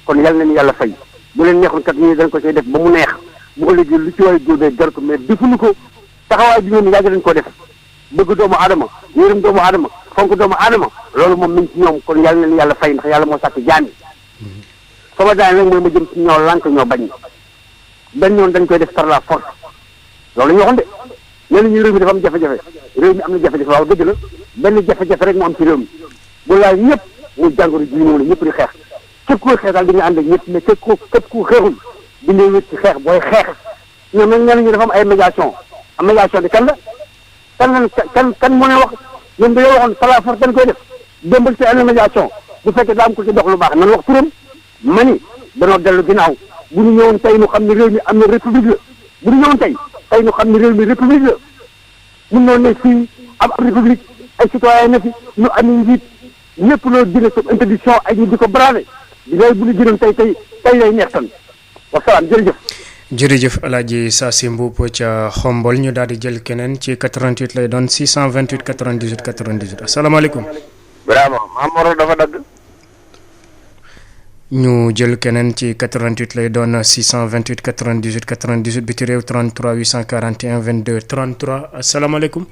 kon yàlla nañu yàlla fay bu leen neexul kat ñii dañ ko see def ba mu neex bu ëllëgee lu ci waay góobee jar ko mais defuñu ko taxawaay bi ñoom yàgg nañ ko def bëgg doomu aadama yërëm doomu aadama fonk doomu aadama loolu moom mi ngi ci ñoom kon yàlla nañu yàlla fay ndax yàlla moo sàkk jaam yi sama daane nag mooy ma jëm ci ñoo lànk ñoo bañ dañ ñoon dañ koy def par la force loolu ñu waxoon de nee nañu réew mi dafa am jafe-jafe réew mi am na jafe-jafe waaw dëgg la benn jafe-jafe rek moo am ci réew mi bu laay ñëpp muy jàngoro ji ñëw la ñëpp di xeex képp kuy xeex daal di nga ànd ak ñëpp mais képp ku xeexul di ngay wét ci xeex booy xeex ñoom nag nee nañu dafa am ay médiation bi kan la kan moo ne wax ñoom dañoo waxoon par la force dañ koy def démbal ci ay médiation bu fekkee daa am ko ci dox lu baax nan wax turam mani danoo dellu ginnaaw bu ñu ñëwoon tey ñu xam ne réew mi am na république la bu ñu ñëwoon tey ñu xam ne réew mi république la mun noonu ne fii am république ay citoyen na fi ñu am njiit ñëpp loo dina sa interdiction ay ñu di ko bravé di lay bu ñu gënoon tey lay neex tan wasalaam jërëjëf Alaaji Saasi Mbuup ca Xombol ñu daal di jël keneen ci 88 lay doon 628 98 98 asalaamaaleykum. Birama Mamoro dafa dagg. ñu jël keneen ci 88 lay doon 628 98 98 biti réew 33 841 22 33 asalaamaaleykum.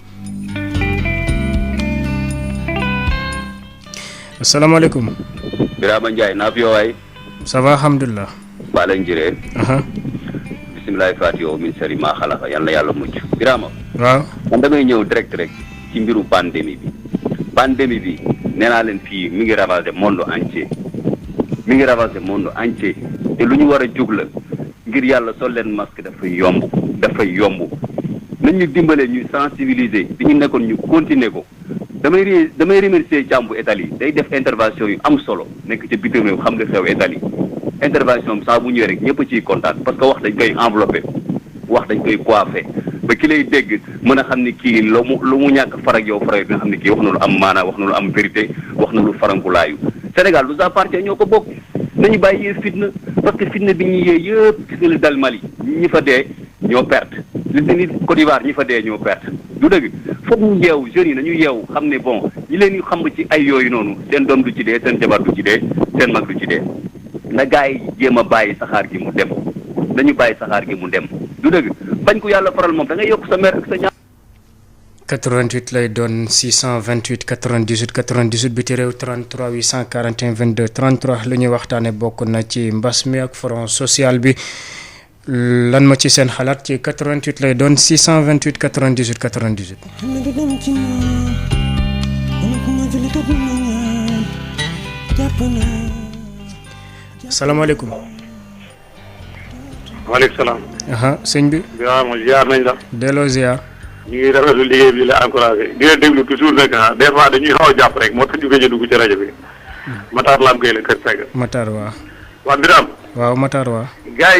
asalaamaaleykum. Birama Ndiaye naa fi yow waay. ça va alhamdulilah. Ba lañ jëree. bisimilah Fatou yow min sari maa xalaqa yal na yàlla mucc. Birama. waaw man damay ñëw direct rek ci mbiru pandémie bi. pandémie bi nee naa leen fii mi ngi ravager monde entier. mi ngi ravager monde entier te lu ñu war a jóg la ngir yàlla sol leen masque dafay yomb nañ ñu dimbalee ñuy sensibiliser bi ñu nekkoon ñu continuer ko damay remercier jàmbu Italie day def intervention yu am solo nekk ca bitim réew xam nga xew Italie intervention saa bu ñëwee rek ñëpp ciy kontaan parce que wax dañ koy enveloppé wax dañ koy coiffé ba ki lay dégg mën a xam ni kii lu mu ñàkk farag yow farag nga xam ni kii wax na lu am maanaa wax na lu am vérité wax na lu farankulaayu Sénégal nous appartient ñoo ko bokk nañu bàyyi yee fitna parce que fitna bi ñuy yee yëpp gis nga li dal Mali ñi fa dee ñoo perte li ni Côte d'Ivoire ñi fa dee ñoo perte du dëgg foog ñu yeewu jeunes yi nañu yeewu xam ne bon ñi leen ñu xam ci ay yooyu noonu seen doom du ci dee seen jabar du ci dee seen mag du ci dee na gars yi jéem a bàyyi saxaar gi mu dem dañu bàyyi saxaar gi mu dem du dëgg bañ ko yàlla faral moom da ngay yokk sa mer ak sa ñaar 88 lay doon 628 98 98 biti réew 33 841 22 33 lu ñuy waxtaane bokk na ci mbas mi ak front social bi lan ma ci seen xalaat ci 88 lay doon 628 98 98. salaamaaleykum. waaleykum salaam. sëñ bi. waaw mooy ziar nañ la. delloo ziar. ñu ngi rafetlu liggéey bi di la encouragé di la déglu toujours nag des fois dañuy xaw a jàpp rek moo tax ñu gëj a dugg ci rajo bi. Matar Lam Gueye la Kër Sega. Matar waaw. waa Birame. waaw Matar waaw. gars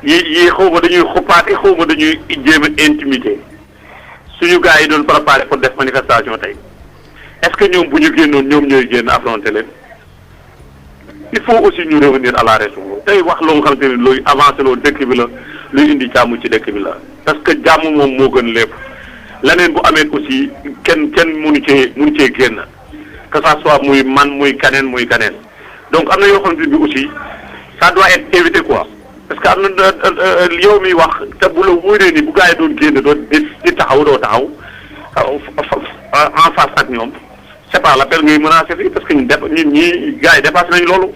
yi xaw ma dañuy xuppaate xaw ma dañuy jéem a intimité suñu gars yi doon préparé pour def manifestation tey est-ce que ñoom bu ñu génnoon ñoom ñooy génn affronter leen il faut aussi ñu revenir à la raison tey wax loo nga xamante ne luy avancé loo dëkk bi la luy indi jàmm ci dëkk bi la parce que jàmm moom moo gën lépp leneen bu amee aussi kenn mënu cee génn que ça soit muy man muy kaneen donc am na yoo xamante ne bi aussi ça doit être évité quoi parce que am na yow miy wax te bu la wóoree ni bu gaa yi doon génn doon di taxaw doo taxaw en face ak ñoom c'est pas la peine ngay menacer fii parce que ñun ñii gars yi dépassé nañu loolu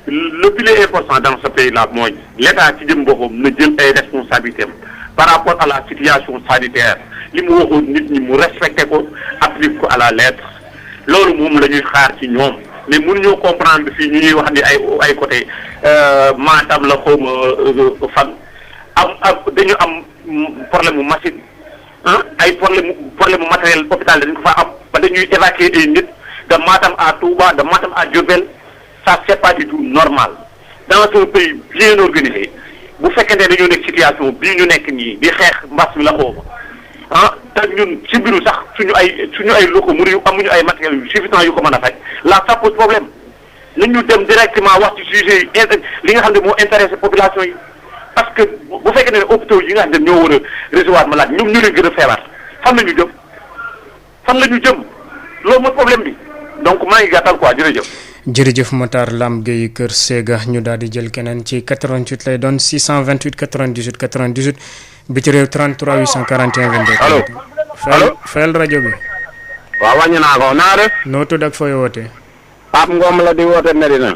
le plus important dans ce pays là mooy l'État ci jëm boppam na jël ay responsabilités par rapport à la situation sanitaire li mu waxoon nit ñi mu respecté ko applique ko à la lettre loolu moom la ñuy xaar ci ñoom mais mënuñoo comprendre fii ñu ñuy wax ni ay côté Matam la xawma fan dañu am problème mu machine ay problème mu matériel hôpital dañ ko fa am ba dañuy évacuer ay nit de Matam à Touba de Matam à Diourbel ça c'est pas du tout normal dans un pays bien organisé bu fekkente ne dañoo nekk situation bii ñu nekk nii di xeex mbas mi la xawma te ñun ci biiru sax suñu ay locaux amuñu ay matériels yu suffisant yu ko mën a faj là ça pose problème nañu dem directement wax ci sujet yi li nga xam ne moo intéressé population yi parce que bu fekkee ne hôpitaux yi nga xam ne ñoo war a recevoir malade ñoom ñu leen gën a feebar fan la ñu jëm loolu mooy problème bi donc maa ngi gàttal quoi jërëjëf. jërëjëf Matar Lam Gueye Kër Sega ñu daal di jël keneen ci 88 lay doon 628 98 98 biti réew 33 841 22. allo fayal rajo bi. waaw wàññi naa ko naa def. noo tudd ak fooy wootee. Pape Ngom la di woote Medina.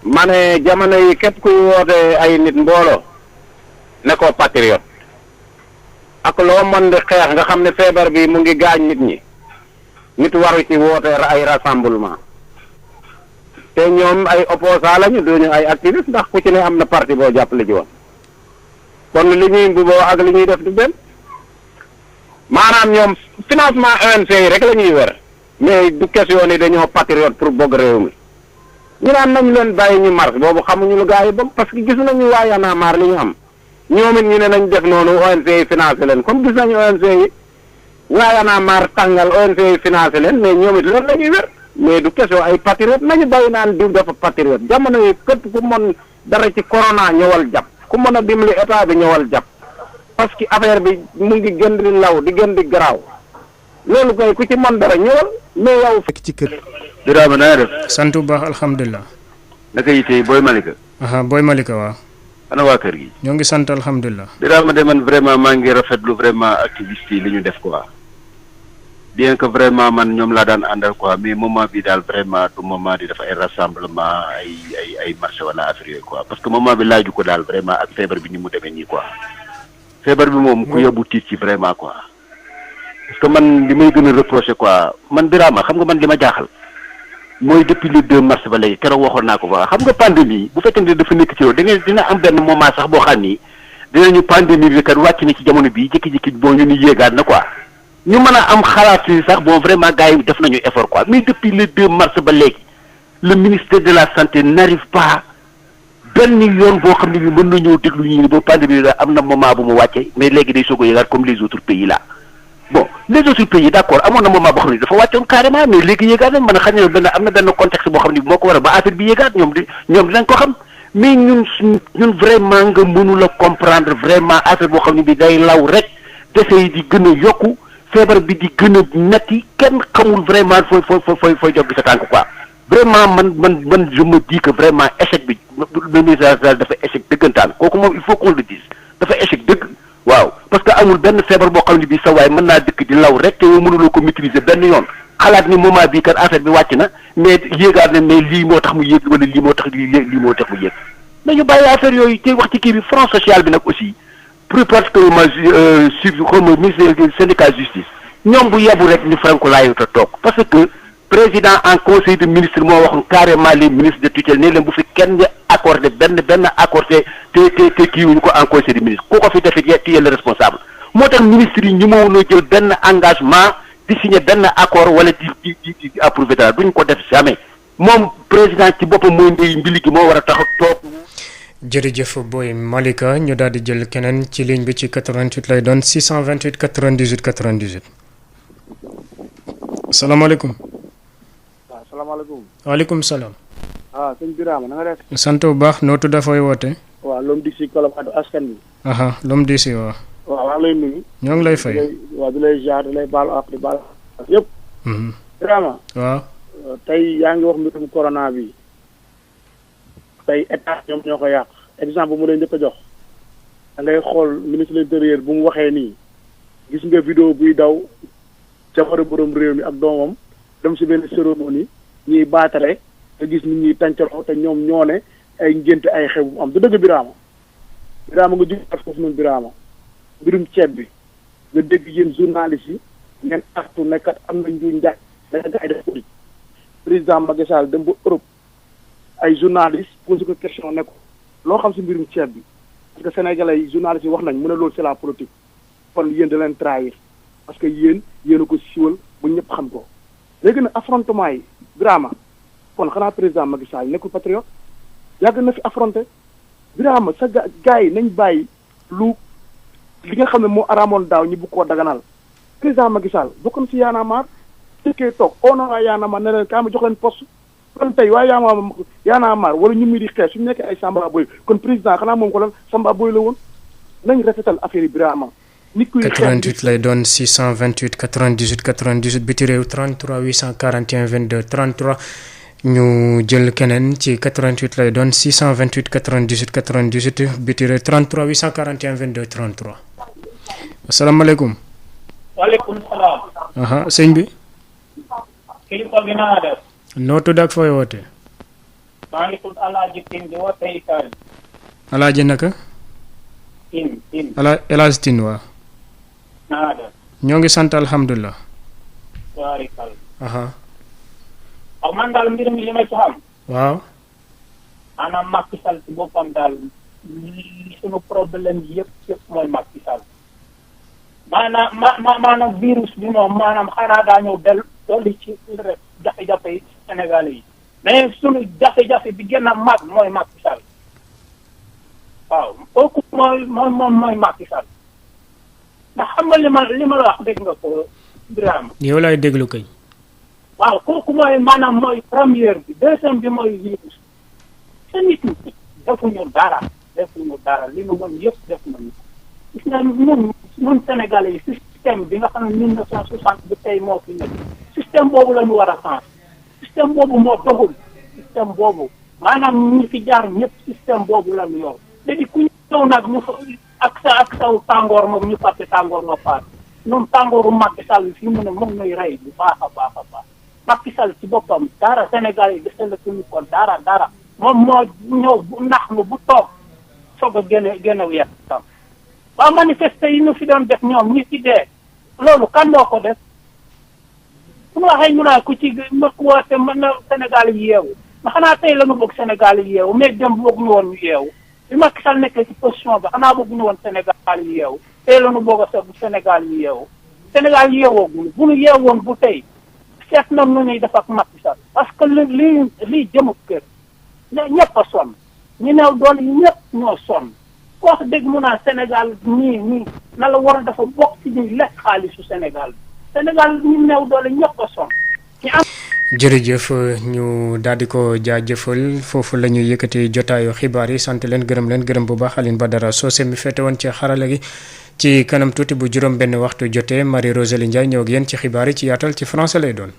ma ne jamono yi képp kuy woote ay nit mbooloo ne ko patriote ak loo mën di xeex nga xam ne feebar bi mu ngi gaañ nit ñi nit waru ci woote ay rassemblement te ñoom ay opposant lañu duñu ay activiste ndax ku ci ne am na parti boo jàppale ji woon kon li ñuy mbuboo ak li ñuy def du benn maanaam ñoom financement ONG yi rek la ñuy wér mais du question ni dañoo patriote pour bëgg réew mi ñu naan nañ leen bàyyi ñu marche boobu xamuñu lu gaa yi bëgg parce que gis nañu waa Y'en a marre li ñu am ñoom it ñu ne nañ def noonu ONG yi financé leen comme gis nañu ONG yi waa Y'en a marre tàngal ONG yi financé leen mais ñoom it loolu la ñuy wér mais du question ay patriote nañu bàyyi naan diw dafa patriote jamono yi képp ku mën dara ci corona ñëwal jàpp ku mën a dimbali état bi ñëwal jàpp parce que affaire bi mu ngi gën di law di gën di garaaw loolu koy ku ci mën dara ñëwal mais yow. fekk ci kër. Birame na nga def. sant bu baax alhamdulilah. naka yitee Boy Malika. Boy Malika waaw. ana waa kër gi. ñoo ngi sant alhamdulilah. Birame de man vraiment maa ngi rafetlu vraiment activiste yi li ñu def quoi bien que vraiment man ñoom laa daan àndal quoi mais moment bi daal vraiment du moment di def ay rassemblement ay marché wala affaire yooyu quoi parce que moment bi laaju ko daal vraiment ak feebar bi ni mu demee nii quoi feebar bi moom ku yóbbu tiit ci vraiment quoi parce que man li may gën a reproché quoi man Birame xam nga man li ma jaaxal mooy depuis le 2 mars ba léegi keroog waxoon naa ko quoi xam nga pandémie bu fekkee ne dafa nekk ci yow da ngay dina am benn moment sax boo xam ni dinañu pandémie bi kat wàcc na ci jamono bii jékki-jékki boo ñu ni yéegaat na quoi ñu mën a am xalaat ni sax bon vraiment gars yi def nañu effort quoi mais depuis le 2 mars ba léegi le ministère de la santé n'arrive pas benn yoon boo xam ne bi mën nañoo déglu ñu ni ba pandémie bi am na moment bu mu wàccee mais léegi day soog a yéegaat comme les autres pays là bon les autres pays d'accord amoon na moment boo xam ne dafa wàccoon carrément mais léegi yéegaat nañ mën a xam ne benn am na benn contexte boo xam ne bi moo ko war a ba affaire bi yéegaat ñoom dinañ ko xam mais ñun vraiment nga mënula comprendre vraiment affaire boo xam ne bi day law rek dese yi di gën a yokku feebar bi di gën a metti kenn xamul vraiment fooy jog sa tànk quoi vraiment man je me dis que vraiment échec bi le ministère dafa échec dëggantaan kooku moom il faut qu'on le dise dafa échec dëgg waaw parce que amul benn feebar boo xam ne bi sa waay mën naa dëkk di law rek te yow mënuloo ko maîtriser benn yoon xalaat ni moment bii kat affaire bi wàcc na mais yéegaat na mais lii moo tax mu yéeg wala lii moo tax mu yéeg nañu bàyyi affaire yooyu te wax ci kii bi front social bi nag aussi plus particulièrement comme ministre syndicat justice ñoom bu yebu rek ñu franco laayu ta toog parce que président en conseil de ministre moo waxoon carrément les ministres de tutelle ne leen bu fi kenn accordé benn accordé te kii wuñu ko en conseil de ministre ku ko fi defit tu es le responsable moo tax ministre yi ñu ma woon jël benn engagement di signé benn accord wala di approuvé dara duñ ko def jamais moom président ci boppam mooy ndey mbili gi moo war a tax toog. jërëjëf Boy Malika ñu daal di jël keneen ci ligne bi ci 88 lay doon 628 98 98. salaamaaleykum. waaw salaamaaleykum. waaleykum salaam. sëñ Birama na nga def. sant bu baax noo tudd dafay woote. waaw Lom di si Colobane askan bi. Lom di si waaw. waaw maa ngi lay nuyu. ñoo ngi lay fay. waaw di lay jaar di lay baalu ak di baal yëpp. Birama. waaw. tey yaa ngi wax mbirum corona bi tey état ñoom ñoo ko yàq exemple bu mu lay njëkk a jox da ngay xool ministre de l'intérieur bu mu waxee nii gis nga vidéo buy daw jamono borom réew mi ak doomam dem si benn cérémonie ñuy baatare nga gis nit ñi tàncaloo te ñoom ñoo ne ay ngénte ay xew bu am du dëgg Birama nga jógaat foofu noonu Birama mbirum ceeb bi nga dégg yéen journalistes yi ngeen artu nekkat am na njuuj njaaj danga gaa yi def politique président Macky Sall dem ba Europe ay journalistes posé ko question ne ko loo xam si mbirum ceeb bi parce que sénégalais yi journalistes yi wax nañ mu ne loolu c'est la politique kon yéen da leen trahir parce que yéen a ko siwal ba ñëpp xam ko léegi nag affrontement yi Birama kon xanaa président Macky Sall nekkul patriote yàgg na fi affronté Birama sa gars yi nañ bàyyi li nga xam ne moo araamoon daaw ñi bu koo daganal président Macky Sall bokk na si Y'en a marre tëkkee toog on a Y'en a marre ne leen kaa ma jox leen poste kon tey waaye Y'en a marre wala ñu mi di xeex suñu nekkee ay samba boy kon président xanaa moom ko lan samba boy la woon nañ rafetal affaire yi Birama nit kuy 88 lay doon 628 98 98 biti réew 33 841 22 33 ñu jël keneen ci 88 lay doon 628 98 98 biti réew 33 841 22 33 asalaamaaleykum. waaleykum salaam. sëñ bi. kilifa bi naa def. noo tudd ak fooy woote. maa ngi tudd Alaaji Tine di woote Italie. Alaaji naka. Tine. Elaaji Tine waa. naa def. ñoo ngi sant alhamdulilah. waarikal. waaw man daal mbir mi li ma ci xam. waaw. maanaam Macky Sall ci boppam daal sunu problème yëpp mooy Macky Sall. maanaam virus bi moom maanaam xanaa daa ñëw dolli ci rek jafe-jafe yi Sénégalais yi mais sunu jafe-jafe bi gën a mag mooy Macky Sall waaw kooku mooy Macky Sall ndax xam nga li ma la wax dégg nga ko Birame. yow laay déglu kay. waaw kooku mooy première bi deuxième bi mooy virus te nit ñi defuñu dara li nu mën yëpp def nañu gis nga ñun Sénégalais yi système bi nga xam ne 1960 bi tey moo fi nekk système boobu la ñu war a changer système boobu moo doxul système boobu maanaam ñi fi jaar ñëpp système boobu la ñu yor léegi ku ñëw nag ñu ak saw tàngoor moom ñu fàtte tàngoor nga faat ñoom tàngooru Macky Sall fii mu ne moom ñuy rey bu baax a baax Macky Sall ci boppam dara Sénégal yi desal la suñu ko dara moom moo ñëw bu nax nu bu toog soog a gën a wet tam waa manifester yi ñu fi doon def ñoom ñi ci dee loolu kan moo ko def su ma waxee ñu naa ku ci ma woote mën na Sénégal yi yeewu ma xanaa tey la ñu bëgg Sénégal yi yeewu mais dem bëgg ñu woon ñu yeewu bi Macky Sall nekkee ci position ba xanaa bëgg ñu woon Sénégal yi yeewu tey la ñu boog a seet bu Sénégal yi yeewu Sénégal yeewoogul bu ñu yeewoon bu tey seet na nu ñuy def ak Macky Sall parce que lii jëmu kër ñëpp a sonn ñu neew doole yi ñëpp ñoo sonn ko wax dëgg mu naan Sénégal nii na la war a dafa bokk ci ñuy lekk xaalisu Sénégal Sénégal ñu neew doole ñëpp a sonn jërëjëf ñu daal di ko jaajëfal foofu la ñuy yëkkati jotaayu xibaar yi sant leen gërëm bu baax Aline Badara Socé mi féete woon ci xarala gi ci kanam tuuti bu juróom benn waxtu jotee Marie Rosalie Ndiaye ñëw ak yéen ci xibaar yi ci yaatal ci français lay doon.